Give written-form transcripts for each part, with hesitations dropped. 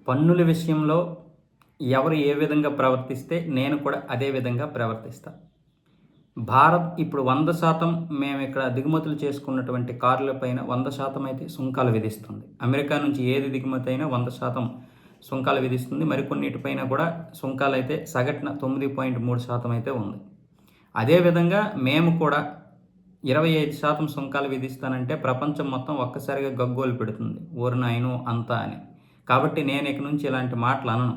పన్నుల విషయంలో ఎవరు ఏ విధంగా ప్రవర్తిస్తే నేను కూడా అదే విధంగా ప్రవర్తిస్తా. భారత్ ఇప్పుడు 100% మేము ఇక్కడ దిగుమతులు చేసుకున్నటువంటి కార్లపైన 100% అయితే సుంకాలు విధిస్తుంది. అమెరికా నుంచి ఏది దిగుమతి అయినా 100% సుంకాలు విధిస్తుంది. మరికొన్నిటిపైన కూడా సుంకాలైతే సగటున 9.3% అయితే ఉంది. అదేవిధంగా మేము కూడా 25% సుంకాలు విధిస్తానంటే ప్రపంచం మొత్తం ఒక్కసారిగా గగ్గోలు పెడుతుంది. ఓరి నాయనో అంతా అని. కాబట్టి నేను ఇక నుంచి ఇలాంటి మాటలు అనను.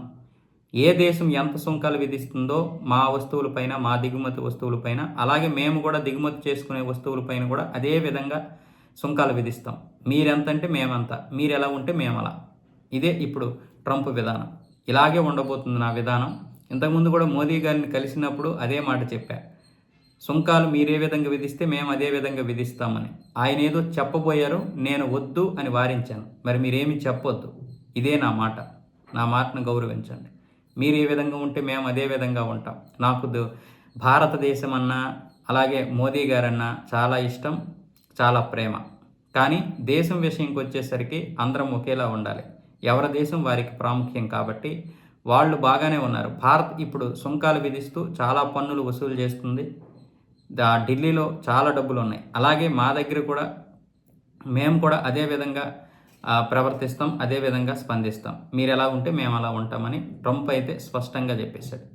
ఏ దేశం ఎంత సుంకాలు విధిస్తుందో మా వస్తువులపైన, మా దిగుమతి వస్తువులపైన, అలాగే మేము కూడా దిగుమతి చేసుకునే వస్తువులపైన కూడా అదే విధంగా సుంకాలు విధిస్తాం. మీరెంతంటే మేమంత, మీరు ఎలా ఉంటే మేము అలా. ఇదే ఇప్పుడు ట్రంప్ విధానం. ఇలాగే ఉండబోతుంది నా విధానం. ఇంతకుముందు కూడా మోదీ గారిని కలిసినప్పుడు అదే మాట చెప్పా. సుంకాలు మీరే విధంగా విధిస్తే మేము అదే విధంగా విధిస్తామని. ఆయన ఏదో చెప్పబోయారు, నేను వద్దు అని వారించాను. మరి మీరేమి చెప్పొద్దు. ఇదే నా మాట. నా మాటను గౌరవించండి. మీరు ఏ విధంగా ఉంటే మేము అదే విధంగా ఉంటాం. నాకు భారతదేశం అన్నా, అలాగే మోదీ గారన్నా చాలా ఇష్టం, చాలా ప్రేమ. కానీ దేశం విషయంకి వచ్చేసరికి అందరం ఒకేలా ఉండాలి. ఎవరి దేశం వారికి ప్రాముఖ్యం కాబట్టి వాళ్ళు బాగానే ఉన్నారు. భారత్ ఇప్పుడు సుంకాలు విధిస్తూ చాలా పన్నులు వసూలు చేస్తుంది. ఢిల్లీలో చాలా డబ్బులు ఉన్నాయి. అలాగే మా దగ్గర కూడా మేము కూడా అదే విధంగా ప్రవర్తిస్తాం, అదే విధంగా స్పందిస్తాం. మీరు ఎలా ఉంటే మేము అలా ఉంటామని ట్రంప్ అయితే స్పష్టంగా చెప్పేశాడు.